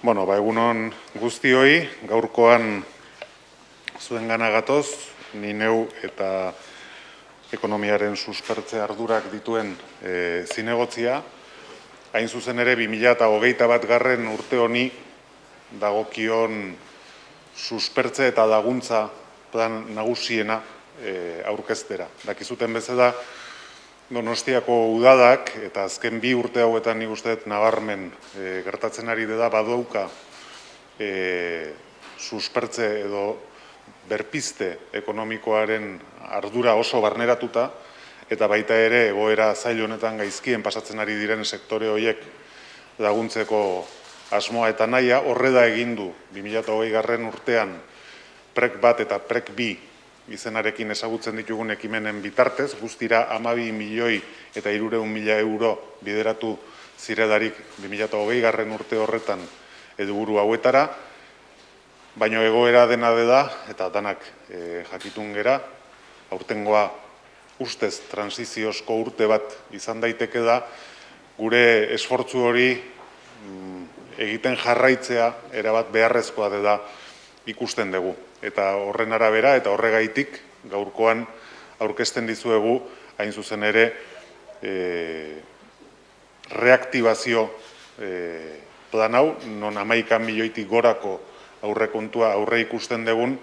Bueno, egunon guztioi, gaurkoan zuengana gatoz, ni neu eta ekonomiaren suspertze ardurak dituen zinegotzia. Hain zuzen ere, 2021 garren urte honi dagokion suspertze eta laguntza plan nagusiena aurkeztera. Dakizuten bezala, Donostiako udadak, eta azken 2 urte hauetan nik uste dut nabarmen gertatzen ari dela badauka suspertze edo berpizte ekonomikoaren ardura oso barneratuta, eta baita ere egoera zail honetan gaizkien pasatzen ari diren sektore horiek laguntzeko asmoa eta nahia. Horrela egin du 2020 garren urtean PREK 1 eta PREK 2 izenarekin ezagutzen ditugun ekimenen bitartez, guztira 12 milioi eta 300.000 euro bideratu zirelarik 2020 garren urte horretan helburu hauetara, baino egoera dena dela, eta danak jakitun gera, aurtengoa ustez transiziozko urte bat izan daiteke da, gure esfortzu hori egiten jarraitzea erabat beharrezkoa dela ikusten dugu. Eta horren arabera eta horregaitik gaurkoan aurkezten dizuegu hain zuzen ere reaktibazio plan hau, non 11 milioitik gorako aurrekontua aurre ikusten dugun,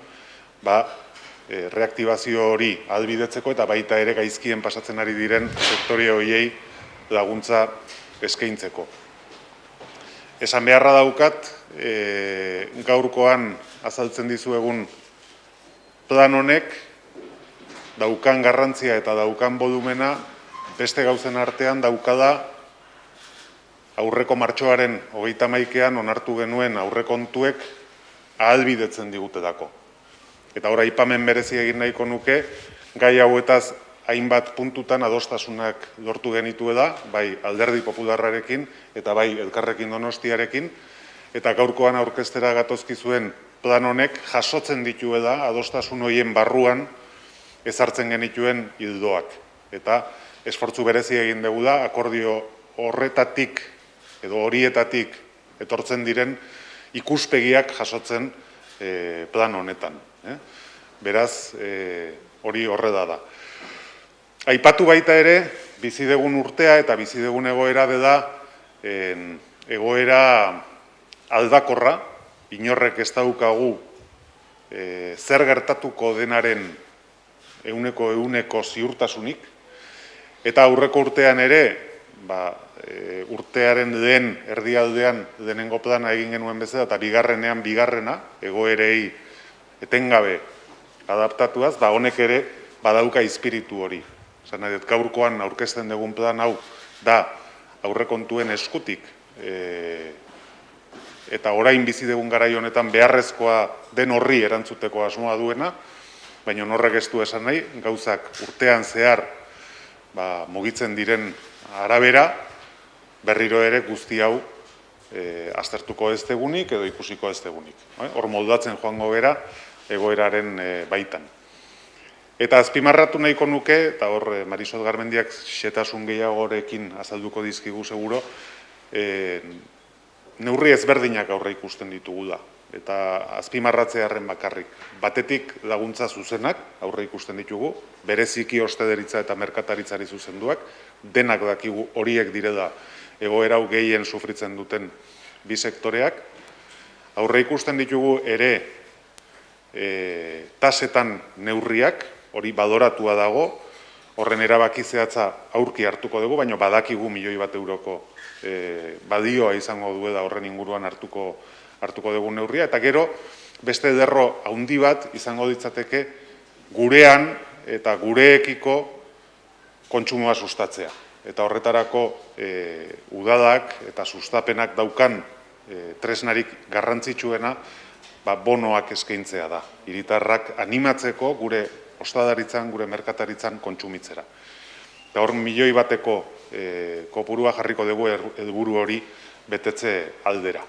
reaktibazio hori ahalbidetzeko eta baita ere gaizkien pasatzen ari diren sektore horiei laguntza eskaintzeko. Esan beharra daukat, gaurkoan azaltzen dizuegun plan honek daukan garrantzia eta daukan volumena beste gauzen artean daukada aurreko martxoaren 31ean onartu genuen aurrekontuek ahalbidetzen digutelako. Eta ora aipamen berezi egin nahiko nuke, gai hauetaz hainbat puntutan adostasunak lortu genituela, bai Alderdi Popularrarekin eta bai Elkarrekin Donostiarekin, eta gaurkoan aurkeztera gatozkizuen plan honek jasotzen dituela adostasun horien barruan ezartzen genituen ildoak. Eta esfortzu berezi egin dugu da, akordio horretatik edo horietatik etortzen diren ikuspegiak jasotzen plan honetan. Beraz, hori horrela da. Aipatu baita ere, bizi dugun urtea eta bizi dugun egoera dela egoera aldakorra, inorrek ez daukagu zer gertatuko denaren 100% ziurtasunik, eta aurreko urtean ere, urtearen lehen erdialdean lehenengo plana egin genuen bezala, eta bigarrenean bigarrena, egoerei etengabe adaptatuaz, honek ere badauka espiritu hori. Gaurkoan aurkezten dugun plan hau da aurrekontuen eskutik, eta orain bizi dugun garai honetan beharrezkoa den horri erantzuteko asmoa duena, baina horrek ez du esan nahi, gauzak urtean zehar mugitzen diren arabera, berriro ere guzti hau aztertuko ez degunik edo ikusiko ez degunik. Hor moldatzen joango gera egoeraren baitan. Eta azpimarratu nahiko nuke, eta hor Marisol Garmendiak xetasun gehiagorekin azalduko dizkigu seguro, neurri ezberdinak aurre ikusten ditugu da. Eta azpimarratzearen bakarrik. Batetik laguntza zuzenak aurre ikusten ditugu, bereziki hosteleritza eta merkataritzari zuzenduak, denak dakigu horiek direla egoera hau gehien sufritzen duten bi sektoreak. Aurre ikusten ditugu ere tasetan neurriak, hori badoratua dago, horren erabaki zehatza aurki hartuko dugu, baina badakigu 1 milioi euroko badioa izango duela horren inguruan hartuko dugu neurria, eta gero beste ederro handi bat izango ditzateke gurean eta gureekiko kontsumoa sustatzea. Eta horretarako udadak eta sustapenak daukan tresnarik garrantzitsuena bonoak eskaintzea da. Hiritarrak animatzeko gure ostadaritzan, gure merkataritzan kontsumitzera. Eta hor 1 milioi kopurua jarriko dugu helburu hori betetze aldera.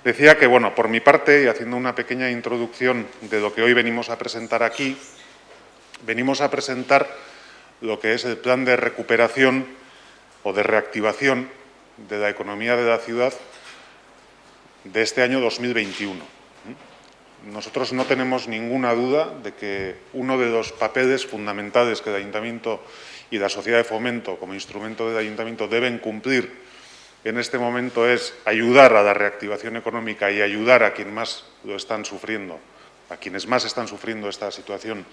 Decía que, bueno, por mi parte, y haciendo una pequeña introducción de lo que hoy venimos a presentar aquí, venimos a presentar lo que es el plan de recuperación o de reactivación de la economía de la ciudad de este año 2021. Nosotros no tenemos ninguna duda de que uno de los papeles fundamentales que el Ayuntamiento y la Sociedad de Fomento como instrumento del Ayuntamiento deben cumplir en este momento es ayudar a la reactivación económica y ayudar a quienes más lo están sufriendo, a quienes más están sufriendo esta situación.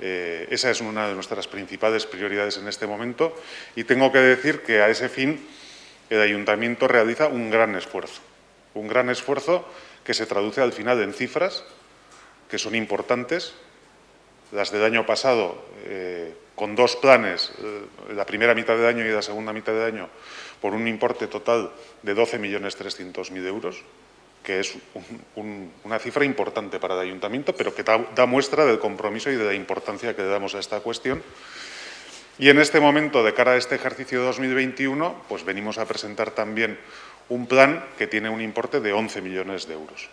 Esa es una de nuestras principales prioridades en este momento y tengo que decir que a ese fin el Ayuntamiento realiza un gran esfuerzo que se traduce al final en cifras que son importantes. Las del año pasado, con dos planes, la primera mitad del año y la segunda mitad del año, por un importe total de 12.300.000 euros, que es una cifra importante para el Ayuntamiento, pero que da muestra del compromiso y de la importancia que le damos a esta cuestión. Y en este momento, de cara a este ejercicio 2021, pues venimos a presentar también un plan que tiene un importe de 11 millones de euros.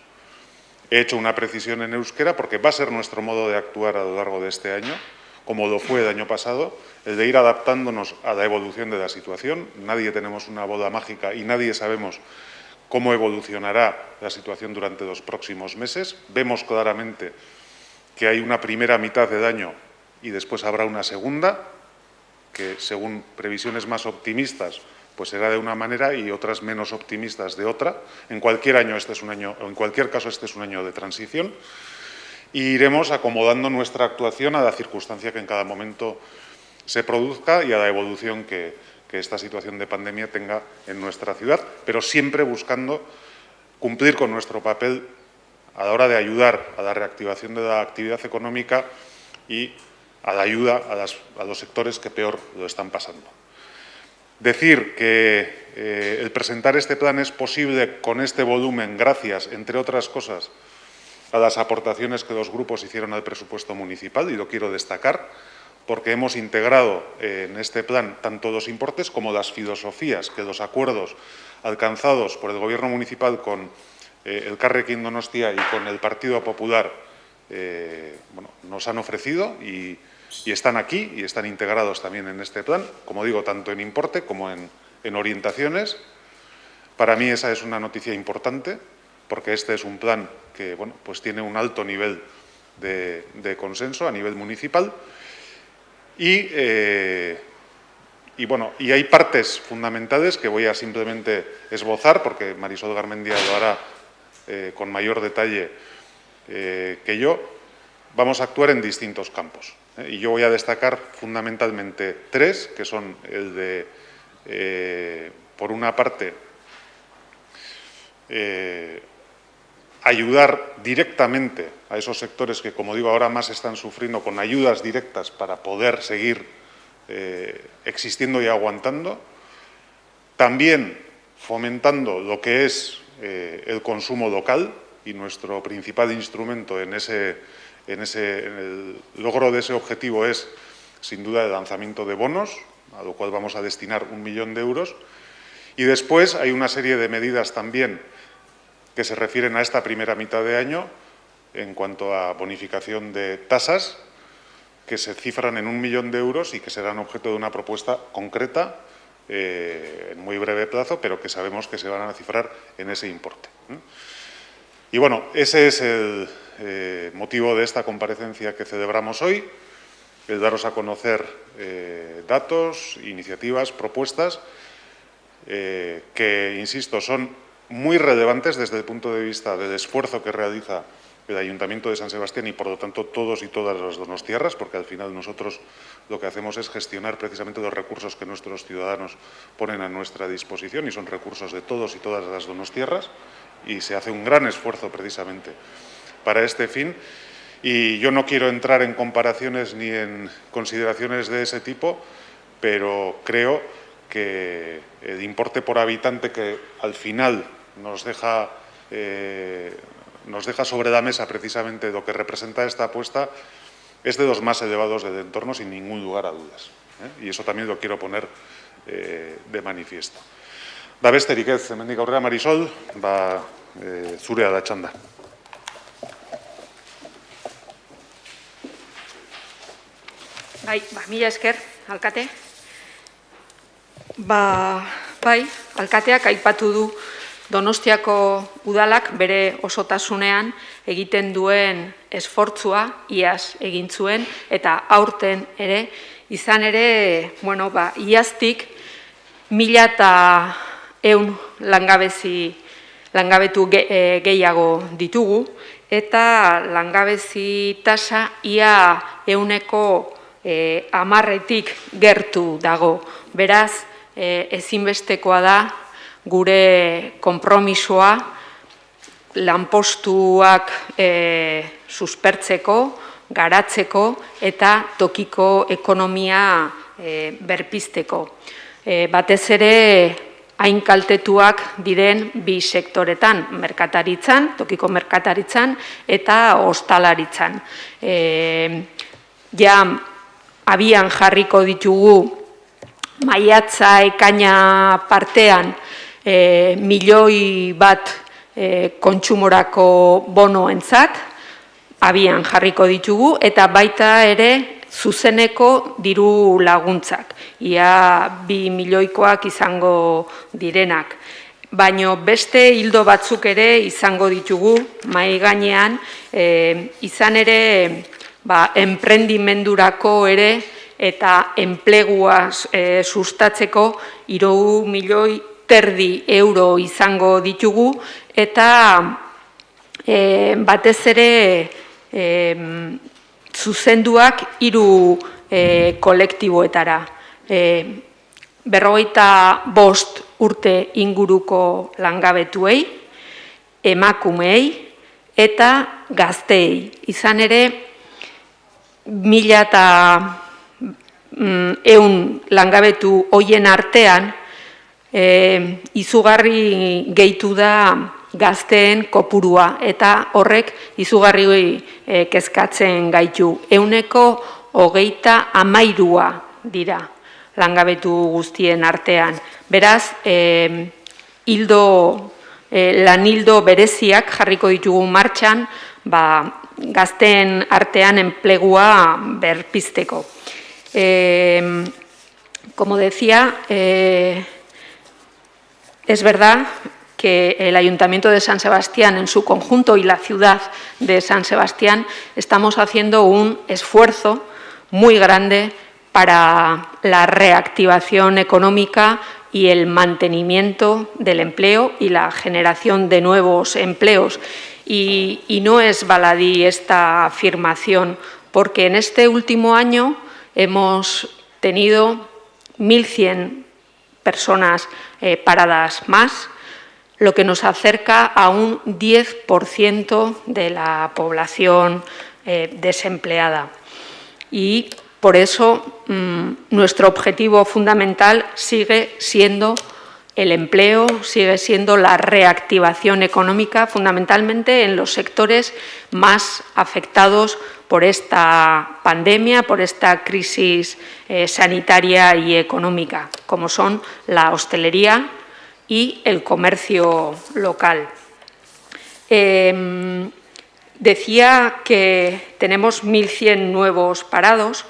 He hecho una precisión en euskera porque va a ser nuestro modo de actuar a lo largo de este año, como lo fue el año pasado, el de ir adaptándonos a la evolución de la situación. Nadie tenemos una bola mágica y nadie sabemos cómo evolucionará la situación durante los próximos meses. Vemos claramente que hay una primera mitad de año y después habrá una segunda, que según previsiones más optimistas, pues será de una manera y otras menos optimistas de otra. En cualquier caso, este es un año de transición. Y iremos acomodando nuestra actuación a la circunstancia que en cada momento se produzca y a la evolución que esta situación de pandemia tenga en nuestra ciudad, pero siempre buscando cumplir con nuestro papel a la hora de ayudar a la reactivación de la actividad económica y a la ayuda a los sectores que peor lo están pasando. Decir que el presentar este plan es posible con este volumen gracias, entre otras cosas, a las aportaciones que los grupos hicieron al presupuesto municipal, y lo quiero destacar, porque hemos integrado en este plan tanto los importes como las filosofías que los acuerdos alcanzados por el Gobierno municipal con Elkarrekin Donostia y con el Partido Popular nos han ofrecido y están aquí y están integrados también en este plan, como digo, tanto en importe como en orientaciones. Para mí esa es una noticia importante, porque este es un plan que pues tiene un alto nivel de consenso a nivel municipal y hay partes fundamentales que voy a simplemente esbozar, porque Marisol Garmendia lo hará con mayor detalle que yo. Vamos a actuar en distintos campos y yo voy a destacar fundamentalmente tres, que son el de, por una parte, ayudar directamente a esos sectores que, como digo, ahora más están sufriendo, con ayudas directas para poder seguir existiendo y aguantando. También fomentando lo que es el consumo local, y nuestro principal instrumento en el logro de ese objetivo es, sin duda, el lanzamiento de bonos, a lo cual vamos a destinar 1 millón de euros. Y después hay una serie de medidas también que se refieren a esta primera mitad de año en cuanto a bonificación de tasas, que se cifran en 1 millón de euros y que serán objeto de una propuesta concreta en muy breve plazo, pero que sabemos que se van a cifrar en ese importe. Y bueno, ese es el motivo de esta comparecencia que celebramos hoy, el daros a conocer datos, iniciativas, propuestas, que, insisto, son muy relevantes desde el punto de vista del esfuerzo que realiza el Ayuntamiento de San Sebastián y, por lo tanto, todos y todas las donostiarras, porque al final nosotros lo que hacemos es gestionar precisamente los recursos que nuestros ciudadanos ponen a nuestra disposición, y son recursos de todos y todas las donostiarras, y se hace un gran esfuerzo precisamente para este fin. Y yo no quiero entrar en comparaciones ni en consideraciones de ese tipo, pero creo que el importe por habitante que al final nos deja sobre la mesa precisamente lo que representa esta apuesta es de los más elevados del entorno, sin ningún lugar a dudas. Y eso también lo quiero poner de manifiesto. Da besterik ez, hemendik aurrera, Marisol, zurea da txanda. Mila esker, alkate. Bai, alkateak aipatu du Donostiako udalak bere osotasunean egiten duen esfortzua iaz egin zuen eta aurten ere, izan ere, iaztik 1.100 langabetu gehiago ditugu eta langabezi tasa ia 10%tik gertu dago. Beraz, ezinbestekoa da gure konpromisoa lanpostuak suspertzeko, garatzeko eta tokiko ekonomia berpizteko. Batez ere, hain kaltetuak diren bi sektoretan, merkataritzan, tokiko merkataritzan eta ostalaritzan. Ja, abian jarriko ditugu maiatza ekaina partean 1.000.000 kontsumorako bonoentzat, abian jarriko ditugu, eta baita ere zuzeneko diru laguntzak, ia 2 milioikoak izango direnak. Baina beste ildo batzuk ere izango ditugu mahai gainean, izan ere enprendimendurako ere eta enplegua sustatzeko 3,5 milioi euro izango ditugu, eta batez ere zuzenduak 3 kolektiboetara. 55 urte inguruko langabetuei, emakumeei eta gazteei. Izan ere, 1.100 langabetu hoien artean, izugarri gehitu da gazteen kopurua, eta horrek izugarri kezkatzen gaitu. 130 dira langabetu guztien artean. Beraz, lanildo bereziak jarriko ditugu martxan, gazteen artean enplegua berpizteko. Como decía, es verdad que el Ayuntamiento de San Sebastián en su conjunto y la ciudad de San Sebastián estamos haciendo un esfuerzo muy grande para la reactivación económica y el mantenimiento del empleo y la generación de nuevos empleos. Y no es baladí esta afirmación, porque en este último año hemos tenido 1.100 personas paradas más, lo que nos acerca a un 10% de la población desempleada. Y por eso nuestro objetivo fundamental sigue siendo el empleo, sigue siendo la reactivación económica, fundamentalmente en los sectores más afectados por esta pandemia, por esta crisis sanitaria y económica, como son la hostelería y el comercio local. Decía que tenemos 1.100 nuevos parados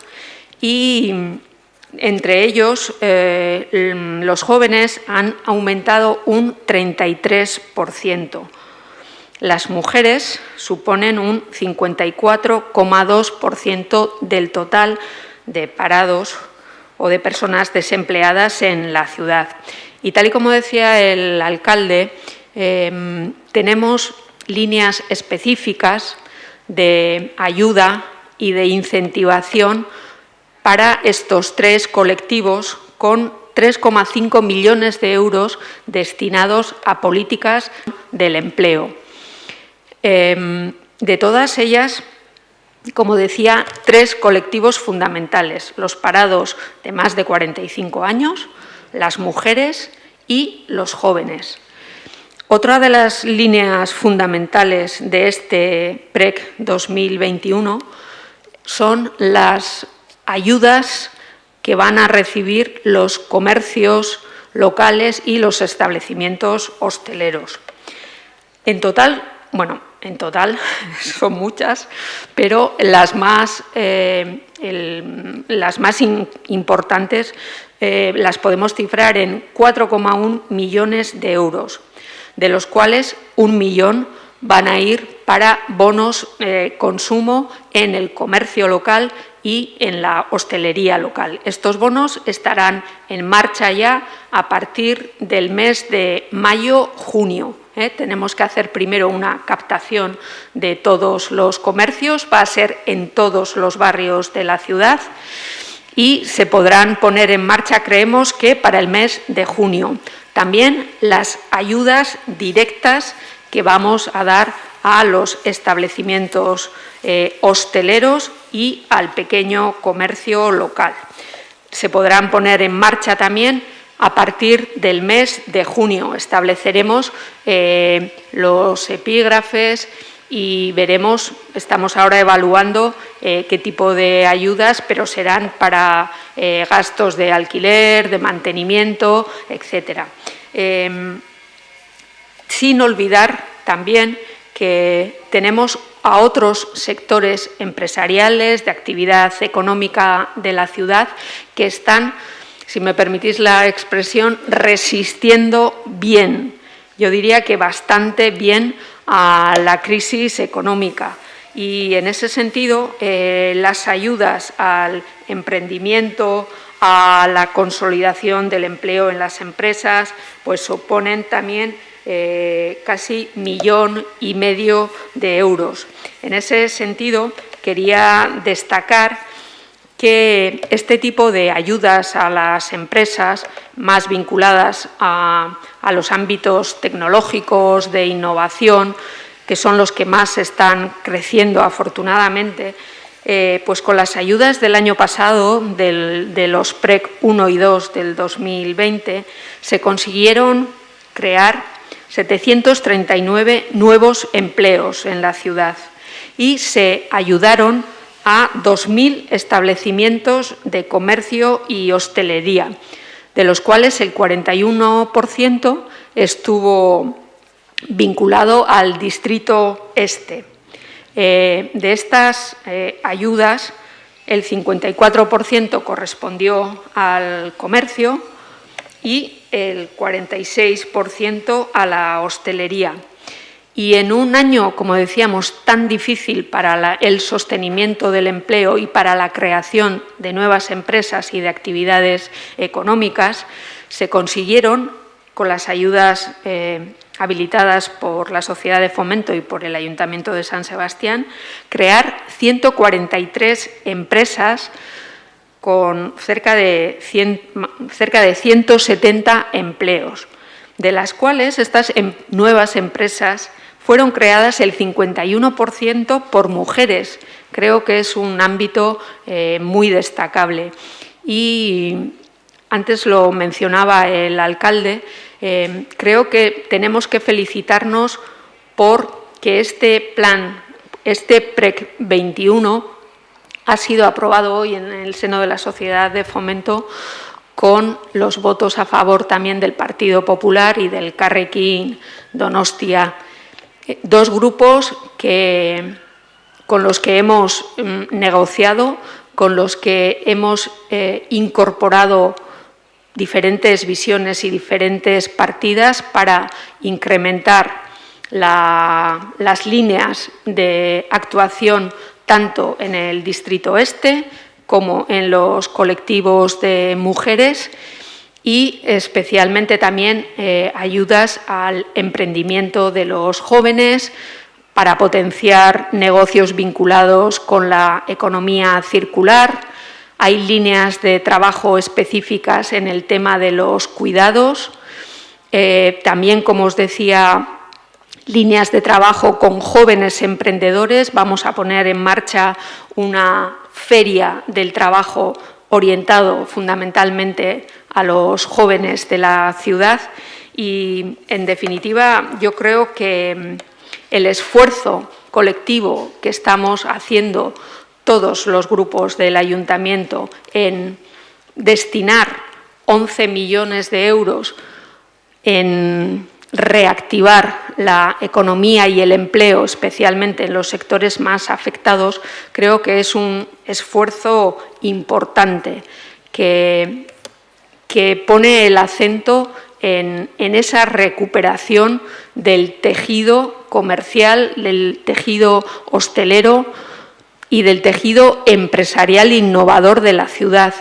y entre ellos los jóvenes han aumentado un 33%. Las mujeres suponen un 54,2% del total de parados o de personas desempleadas en la ciudad. Y tal y como decía el alcalde, tenemos líneas específicas de ayuda y de incentivación para estos 3 colectivos con 3,5 millones de euros destinados a políticas del empleo. De todas ellas, como decía, 3 colectivos fundamentales: los parados de más de 45 años, las mujeres y los jóvenes. Otra de las líneas fundamentales de este PREC 2021 son las ayudas que van a recibir los comercios locales y los establecimientos hosteleros. En total son muchas, pero las más importantes las podemos cifrar en 4,1 millones de euros. de los cuales 1 millón van a ir para bonos consumo en el comercio local y en la hostelería local. Estos bonos estarán en marcha ya a partir del mes de mayo-junio. Tenemos que hacer primero una captación de todos los comercios, va a ser en todos los barrios de la ciudad y se podrán poner en marcha, creemos que para el mes de junio. También las ayudas directas que vamos a dar a los establecimientos hosteleros y al pequeño comercio local. Se podrán poner en marcha también a partir del mes de junio. Estableceremos los epígrafes y veremos, estamos ahora evaluando qué tipo de ayudas, pero serán para gastos de alquiler, de mantenimiento, etcétera. Sin olvidar también que tenemos a otros sectores empresariales, de actividad económica de la ciudad, que están, si me permitís la expresión, resistiendo bien, yo diría que bastante bien, a la crisis económica. Y en ese sentido, las ayudas al emprendimiento, a la consolidación del empleo en las empresas, pues suponen también casi 1,5 millones de euros. En ese sentido, quería destacar que este tipo de ayudas a las empresas más vinculadas a los ámbitos tecnológicos, de innovación, que son los que más están creciendo afortunadamente, pues con las ayudas del año pasado, de los PREC 1 y 2 del 2020, se consiguieron crear 739 nuevos empleos en la ciudad y se ayudaron a 2.000 establecimientos de comercio y hostelería, de los cuales el 41% estuvo vinculado al Distrito Este. De estas ayudas, el 54% correspondió al comercio y el 46% a la hostelería. Y en un año, como decíamos, tan difícil para el sostenimiento del empleo y para la creación de nuevas empresas y de actividades económicas, se consiguieron, con las ayudas habilitadas por la Sociedad de Fomento y por el Ayuntamiento de San Sebastián, crear 143 empresas con cerca de 170 empleos, de las cuales estas nuevas empresas fueron creadas el 51% por mujeres. Creo que es un ámbito muy destacable. Y antes lo mencionaba el alcalde, creo que tenemos que felicitarnos por que este plan, este PREC 21, ha sido aprobado hoy en el seno de la Sociedad de Fomento con los votos a favor también del Partido Popular y del Carrequín Donostia. Dos grupos con los que hemos negociado, con los que hemos incorporado diferentes visiones y diferentes partidas para incrementar las líneas de actuación tanto en el Distrito Este como en los colectivos de mujeres y especialmente también ayudas al emprendimiento de los jóvenes para potenciar negocios vinculados con la economía circular. Hay líneas de trabajo específicas en el tema de los cuidados. También, como os decía, líneas de trabajo con jóvenes emprendedores. Vamos a poner en marcha una feria del trabajo orientado fundamentalmente a los jóvenes de la ciudad y, en definitiva, yo creo que el esfuerzo colectivo que estamos haciendo todos los grupos del Ayuntamiento en destinar 11 millones de euros en reactivar la economía y el empleo, especialmente en los sectores más afectados, creo que es un esfuerzo importante que pone el acento en esa recuperación del tejido comercial, del tejido hostelero y del tejido empresarial innovador de la ciudad,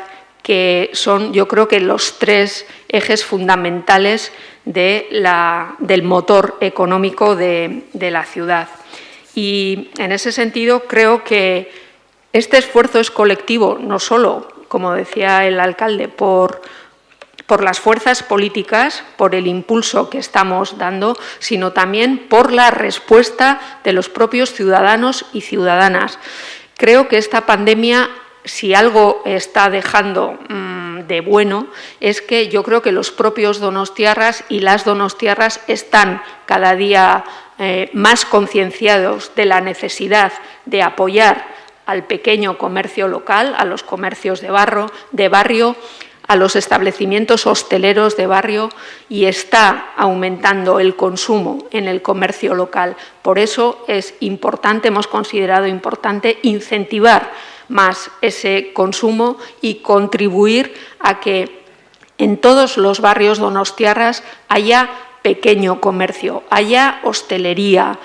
que son, yo creo que, los tres ejes fundamentales del motor económico de la ciudad. Y en ese sentido creo que este esfuerzo es colectivo, no solo, como decía el alcalde, por las fuerzas políticas, por el impulso que estamos dando, sino también por la respuesta de los propios ciudadanos y ciudadanas. Creo que esta pandemia, si algo está dejando de bueno, es que yo creo que los propios donostiarras y las donostiarras están cada día más concienciados de la necesidad de apoyar al pequeño comercio local, a los comercios de barrio, a los establecimientos hosteleros de barrio, y está aumentando el consumo en el comercio local. Por eso es importante, hemos considerado importante incentivar más ese consumo y contribuir a que en todos los barrios donostiarras haya pequeño comercio, haya hostelería,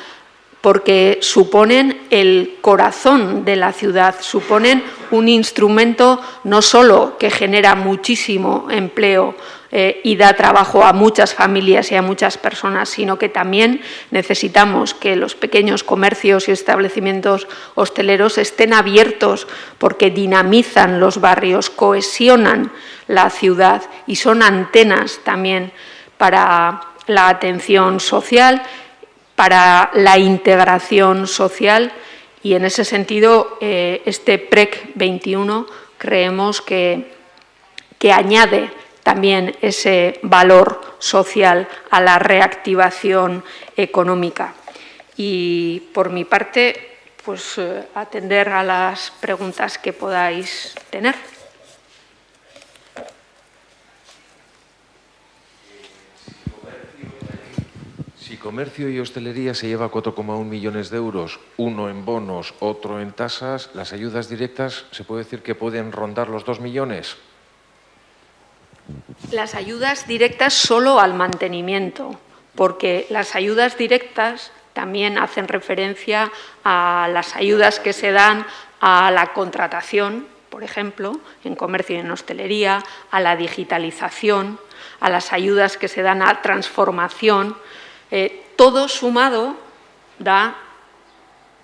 porque suponen el corazón de la ciudad, suponen un instrumento no solo que genera muchísimo empleo y da trabajo a muchas familias y a muchas personas, sino que también necesitamos que los pequeños comercios y establecimientos hosteleros estén abiertos, porque dinamizan los barrios, cohesionan la ciudad y son antenas también para la atención social, para la integración social, y en ese sentido este PREC 21 creemos que añade también ese valor social a la reactivación económica. Y por mi parte, pues atender a las preguntas que podáis tener. Si comercio y hostelería se lleva 4,1 millones de euros, uno en bonos, otro en tasas, las ayudas directas, ¿se puede decir que pueden rondar los 2 millones? Las ayudas directas solo al mantenimiento, porque las ayudas directas también hacen referencia a las ayudas que se dan a la contratación, por ejemplo, en comercio y en hostelería, a la digitalización, a las ayudas que se dan a transformación. Todo sumado da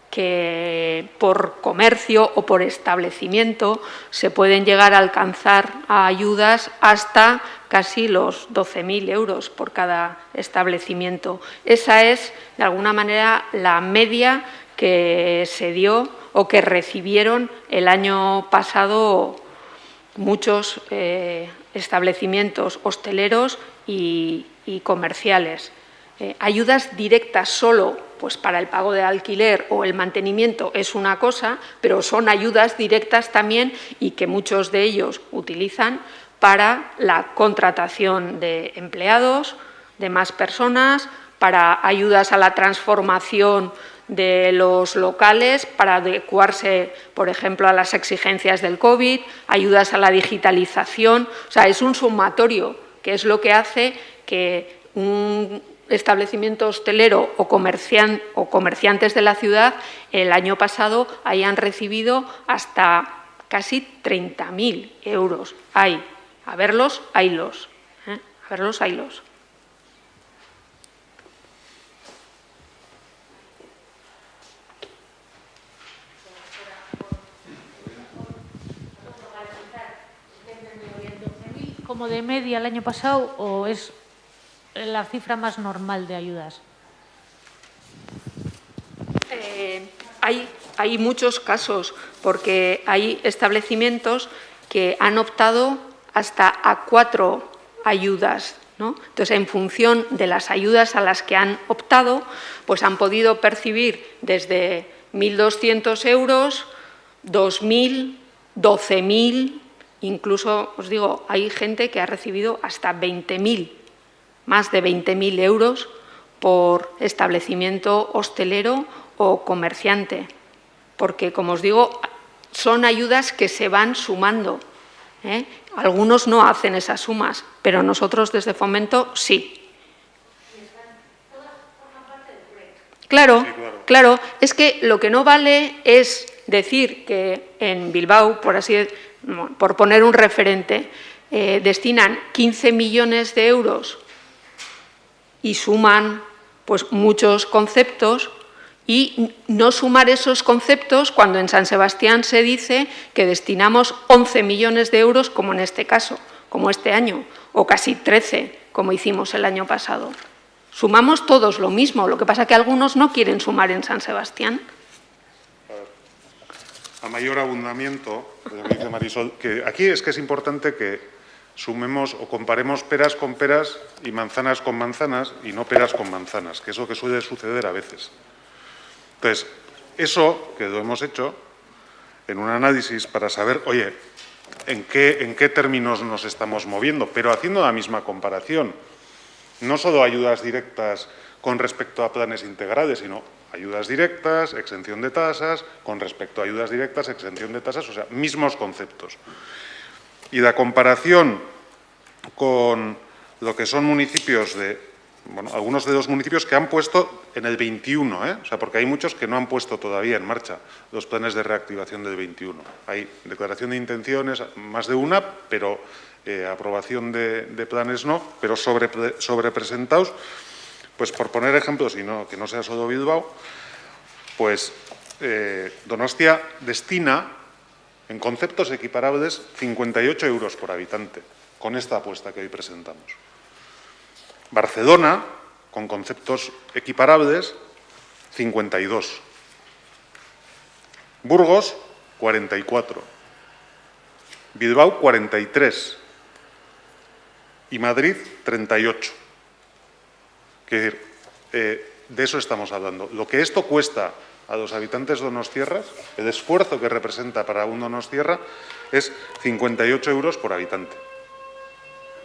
que por comercio o por establecimiento se pueden llegar a alcanzar ayudas hasta casi los 12.000 euros por cada establecimiento. Esa es, de alguna manera, la media que se dio o que recibieron el año pasado muchos establecimientos hosteleros y comerciales. Ayudas directas solo pues para el pago de alquiler o el mantenimiento es una cosa, pero son ayudas directas también, y que muchos de ellos utilizan para la contratación de empleados, de más personas, para ayudas a la transformación de los locales, para adecuarse, por ejemplo, a las exigencias del COVID, ayudas a la digitalización. O sea, es un sumatorio, que es lo que hace que un establecimiento hostelero o comerciantes de la ciudad el año pasado hayan recibido hasta casi 30.000 euros. A verlos, haylos. A verlos, haylos. ¿Como de media el año pasado o es la cifra más normal de ayudas? Hay muchos casos, porque hay establecimientos que han optado hasta a 4 ayudas, ¿no? Entonces, en función de las ayudas a las que han optado, pues han podido percibir desde 1.200 euros, 2.000, 12.000, incluso, os digo, hay gente que ha recibido hasta 20.000, más de 20.000 euros por establecimiento hostelero o comerciante, porque, como os digo, son ayudas que se van sumando Algunos no hacen esas sumas, pero nosotros desde Fomento sí. Claro, claro, es que lo que no vale es decir que en Bilbao, por poner un referente, destinan 15 millones de euros y suman pues muchos conceptos, y no sumar esos conceptos cuando en San Sebastián se dice que destinamos 11 millones de euros, como en este caso, como este año, o casi 13, como hicimos el año pasado. Sumamos todos lo mismo, lo que pasa es que algunos no quieren sumar en San Sebastián. A mayor abundamiento, lo que dice Marisol, que aquí es que es importante que sumemos o comparemos peras con peras y manzanas con manzanas y no peras con manzanas, que es lo que suele suceder a veces. Entonces, eso que lo hemos hecho en un análisis para saber, oye, en qué términos nos estamos moviendo, pero haciendo la misma comparación. No solo ayudas directas con respecto a planes integrales, sino ayudas directas, exención de tasas, con respecto a ayudas directas, exención de tasas, o sea, mismos conceptos. Y la comparación con lo que son municipios algunos de los municipios que han puesto en el 21, o sea, porque hay muchos que no han puesto todavía en marcha los planes de reactivación del 21. Hay declaración de intenciones, más de una, pero aprobación de planes no, pero sobrepresentados. Pues por poner ejemplos, y que no sea solo Bilbao, pues Donostia destina en conceptos equiparables 58 euros por habitante, con esta apuesta que hoy presentamos. Barcelona, con conceptos equiparables, 52. Burgos, 44. Bilbao, 43. Y Madrid, 38. Quiero decir, de eso estamos hablando. Lo que esto cuesta a los habitantes donostiarras, el esfuerzo que representa para un donostiarra es 58 euros por habitante.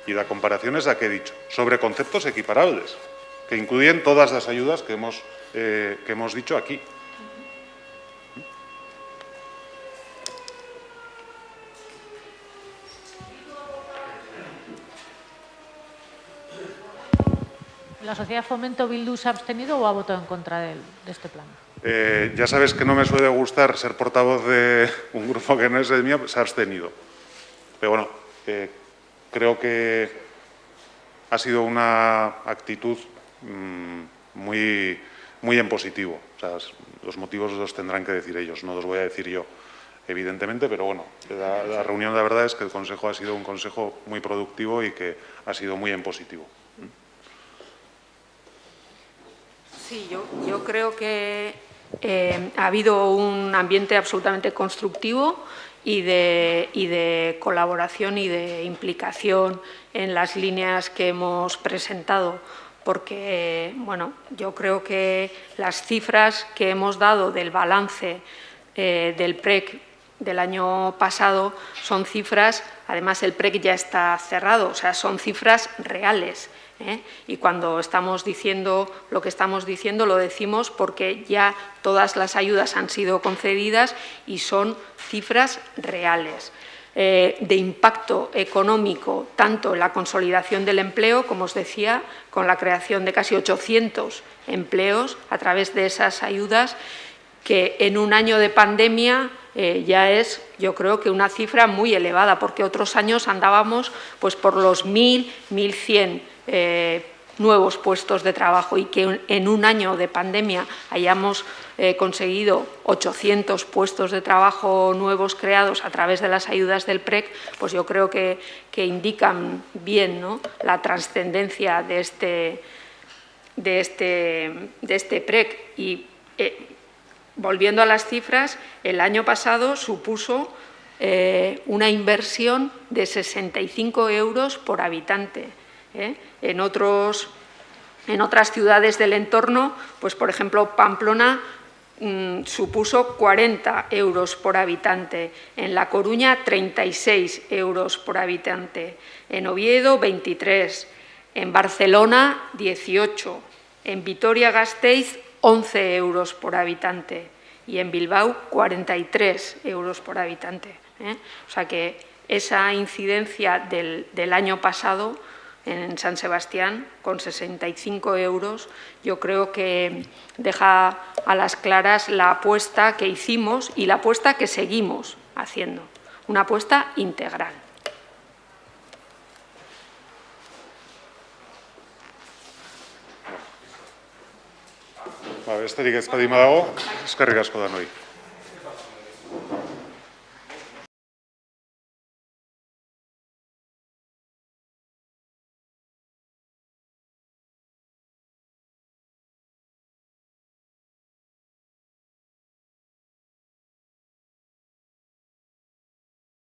Y la comparación es la que he dicho, sobre conceptos equiparables, que incluyen todas las ayudas que hemos dicho aquí. ¿La Sociedad Fomento Bildu se ha abstenido o ha votado en contra de este plan? Ya sabes que no me suele gustar ser portavoz de un grupo que no es el mío, se ha abstenido. Pero bueno, creo que ha sido una actitud muy en positivo. O sea, los motivos los tendrán que decir ellos, no los voy a decir yo, evidentemente, pero bueno, la reunión, la verdad es que el Consejo ha sido un Consejo muy productivo y que ha sido muy en positivo. Sí, yo creo que ha habido un ambiente absolutamente constructivo y de colaboración y de implicación en las líneas que hemos presentado, porque bueno, yo creo que las cifras que hemos dado del balance del PREC del año pasado son cifras, además el PREC ya está cerrado, o sea, son cifras reales. Y cuando estamos diciendo lo que estamos diciendo, lo decimos porque ya todas las ayudas han sido concedidas y son cifras reales. De impacto económico, tanto en la consolidación del empleo, como os decía, con la creación de casi 800 empleos a través de esas ayudas, que en un año de pandemia ya es, yo creo que una cifra muy elevada, porque otros años andábamos pues por los 1.000, 1.100 nuevos puestos de trabajo, y que en un año de pandemia hayamos conseguido 800 puestos de trabajo nuevos creados a través de las ayudas del PREC, pues yo creo que indican bien, ¿no?, la trascendencia de este PREC. Y volviendo a las cifras, el año pasado supuso una inversión de 65 euros por habitante. En otras ciudades del entorno, pues por ejemplo Pamplona supuso 40 euros por habitante, en La Coruña 36 euros por habitante, en Oviedo 23, en Barcelona 18, en Vitoria-Gasteiz 11 euros por habitante y en Bilbao 43 euros por habitante. O sea que esa incidencia del año pasado en San Sebastián, con 65 euros, yo creo que deja a las claras la apuesta que hicimos y la apuesta que seguimos haciendo, una apuesta integral. Besterik ez baldin badago, eskerrik asko danoi.